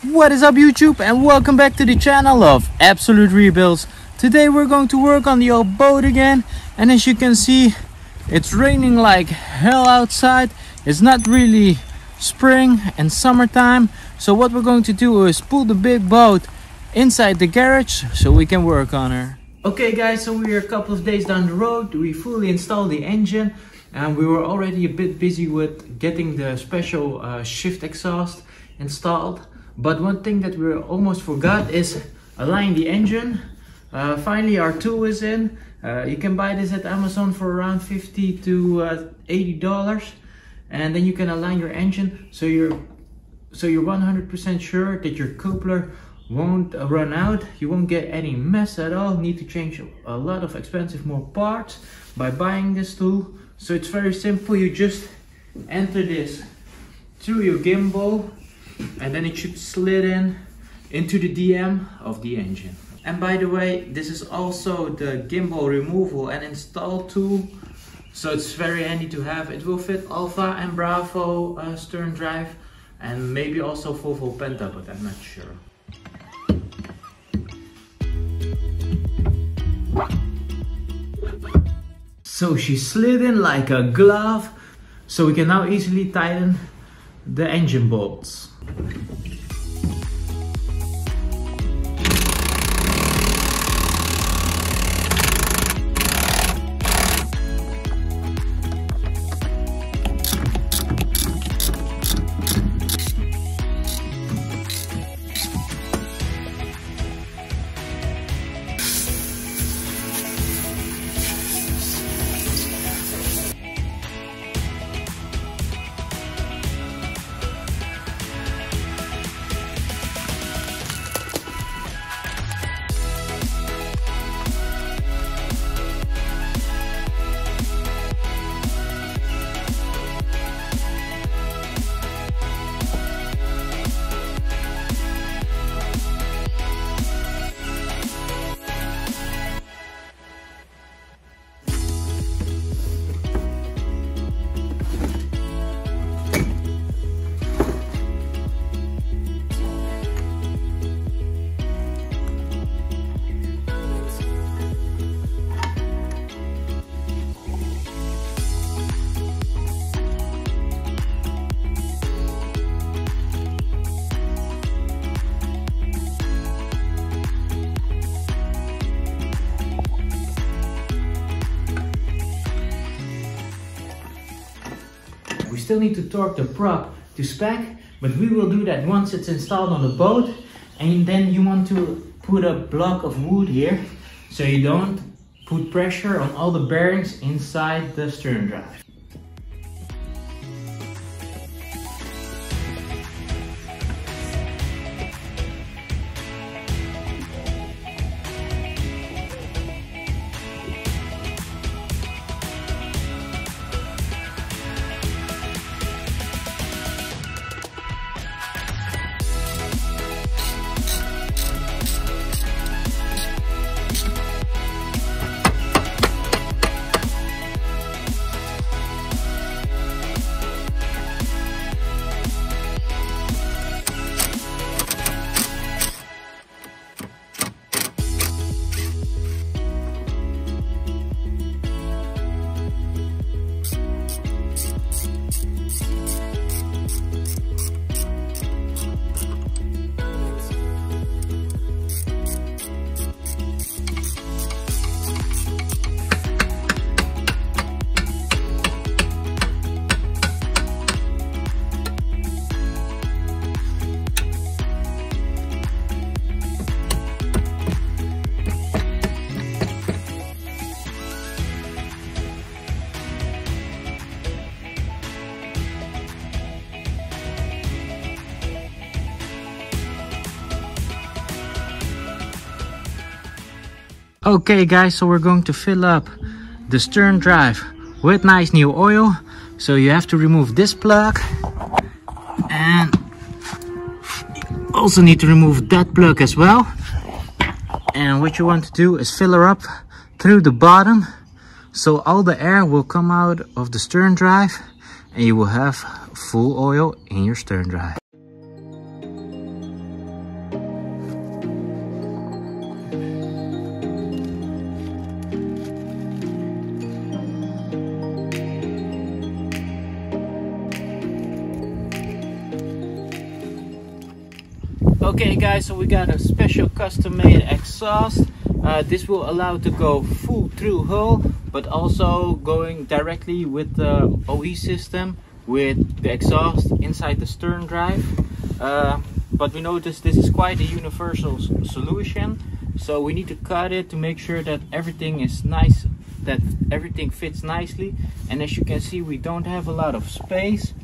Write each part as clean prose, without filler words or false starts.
What is up YouTube, and welcome back to the channel of Absolute Rebuilds. Today we're going to work on the old boat again, and as you can see it's raining like hell outside. It's not really spring and summertime, so what we're going to do is pull the big boat inside the garage so we can work on her. Okay guys, so we're a couple of days down the road. We fully installed the engine and we were already a bit busy with getting the special shift exhaust installed. But one thing that we almost forgot is align the engine. Finally our tool is in. You can buy this at Amazon for around $50 to $80, and then you can align your engine so you're 100% sure that your coupler won't run out. You won't get any mess at all. Need to change a lot of expensive more parts by buying this tool. So it's very simple. You just enter this through your gimbal, and then it should slid into the DM of the engine. And by the way, this is also the gimbal removal and install tool, so it's very handy to have. It will fit Alpha and Bravo stern drive, and maybe also Volvo Penta, but I'm not sure. So she slid in like a glove, so we can now easily tighten the engine bolts. We still need to torque the prop to spec, but we will do that once it's installed on the boat. And then you want to put a block of wood here so you don't put pressure on all the bearings inside the stern drive. Okay guys, so we're going to fill up the stern drive with nice new oil. So you have to remove this plug, and also need to remove that plug as well. And what you want to do is fill her up through the bottom, so all the air will come out of the stern drive and you will have full oil in your stern drive. Okay guys, so we got a special custom made exhaust. This will allow to go full through hull, but also going directly with the OE system with the exhaust inside the stern drive. But we noticed this is quite a universal solution, so we need to cut it to make sure that everything is nice, that everything fits nicely. And as you can see, we don't have a lot of space,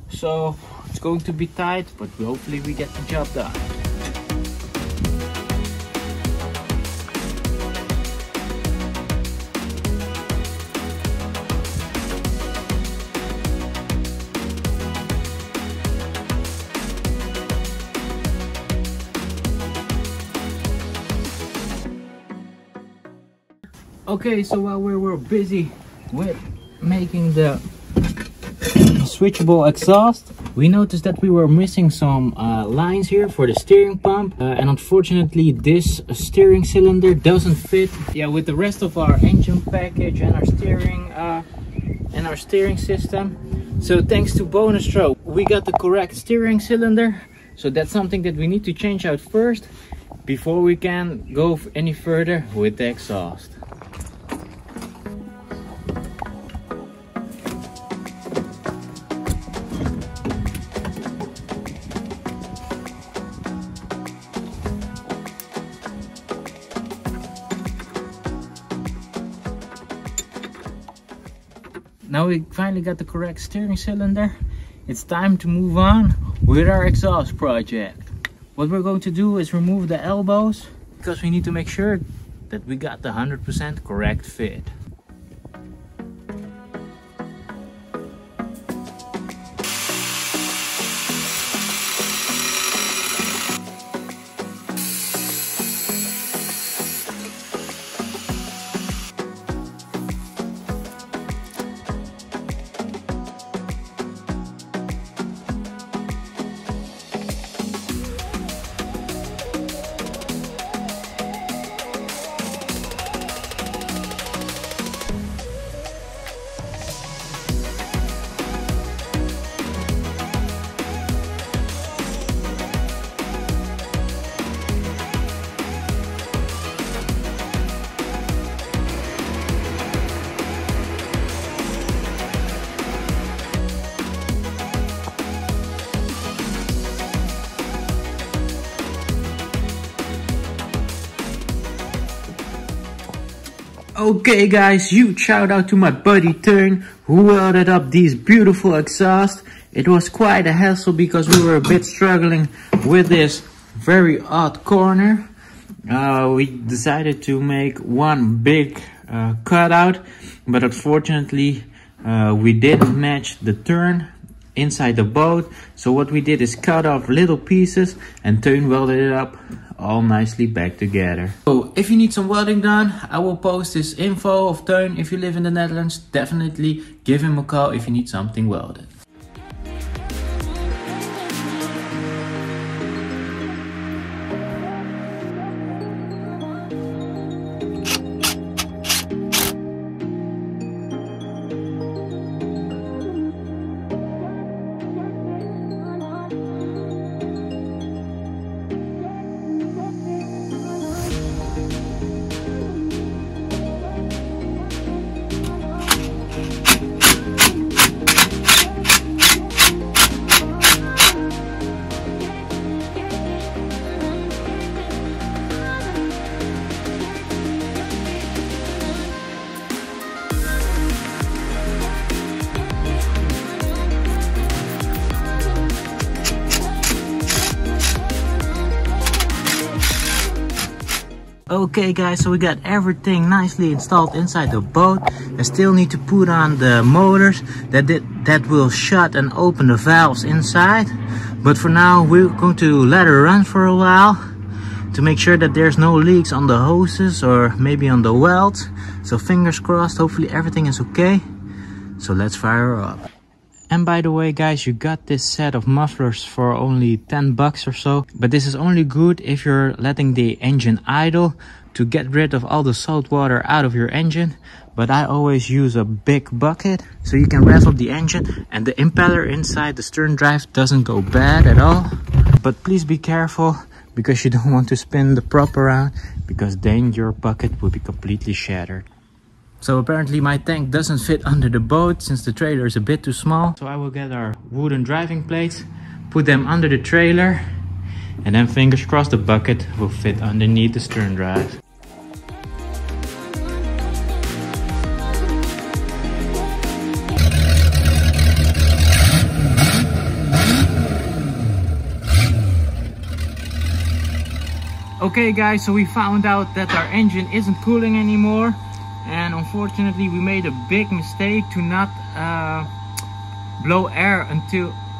so it's going to be tight, but hopefully we get the job done. Okay, so while we were busy with making the switchable exhaust, we noticed that we were missing some lines here for the steering pump, and unfortunately this steering cylinder doesn't fit with the rest of our engine package and our steering system. So thanks to Bonus Stroke, we got the correct steering cylinder, so that's something that we need to change out first before we can go any further with the exhaust. Now we finally got the correct steering cylinder. It's time to move on with our exhaust project. What we're going to do is remove the elbows, because we need to make sure that we got the 100% correct fit. Okay guys, huge shout out to my buddy Teun, who welded up these beautiful exhausts. It was quite a hassle because we were a bit struggling with this very odd corner. We decided to make one big cutout, but unfortunately we didn't match the turn inside the boat. So what we did is cut off little pieces and Teun welded it up all nicely back together. So if you need some welding done, I will post this info of Teun. If you live in the Netherlands, definitely give him a call if you need something welded. Okay guys, so we got everything nicely installed inside the boat. I still need to put on the motors that will shut and open the valves inside. But for now we're going to let her run for a while to make sure that there's no leaks on the hoses or maybe on the welds. So fingers crossed, hopefully everything is okay. So let's fire her up. And by the way guys, you got this set of mufflers for only 10 bucks or so. But this is only good if you're letting the engine idle to get rid of all the salt water out of your engine. But I always use a big bucket so you can rev up the engine, and the impeller inside the stern drive doesn't go bad at all. But please be careful because you don't want to spin the prop around, because then your bucket will be completely shattered. So apparently my tank doesn't fit under the boat since the trailer is a bit too small. So I will get our wooden driving plates, put them under the trailer, and then fingers crossed the bucket will fit underneath the stern drive. Okay guys, so we found out that our engine isn't cooling anymore, and unfortunately we made a big mistake to not blow air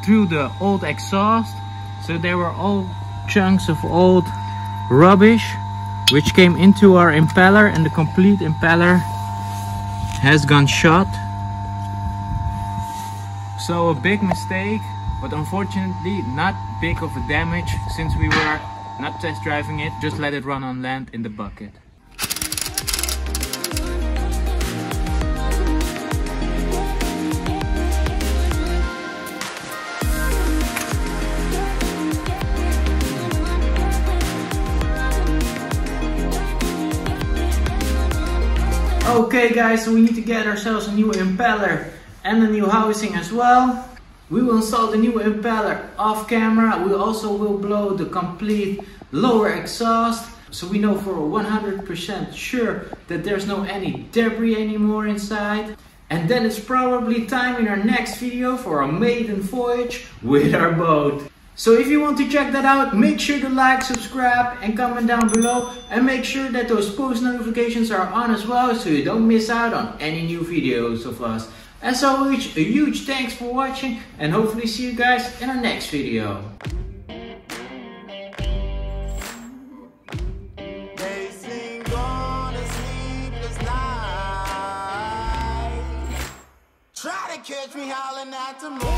through the old exhaust. So there were all chunks of old rubbish which came into our impeller, and the complete impeller has gone shot. So a big mistake, but unfortunately not big of a damage since we were not test driving it, just let it run on land in the bucket. Okay guys, so we need to get ourselves a new impeller and a new housing as well. We will install the new impeller off camera. We also will blow the complete lower exhaust, so we know for 100% sure that there's no any debris anymore inside. And then it's probably time in our next video for a maiden voyage with our boat. So if you want to check that out, make sure to like, subscribe and comment down below, and make sure that those post notifications are on as well, so you don't miss out on any new videos of us. As always, a huge thanks for watching, and hopefully see you guys in our next video. Try to catch me howling at the moon.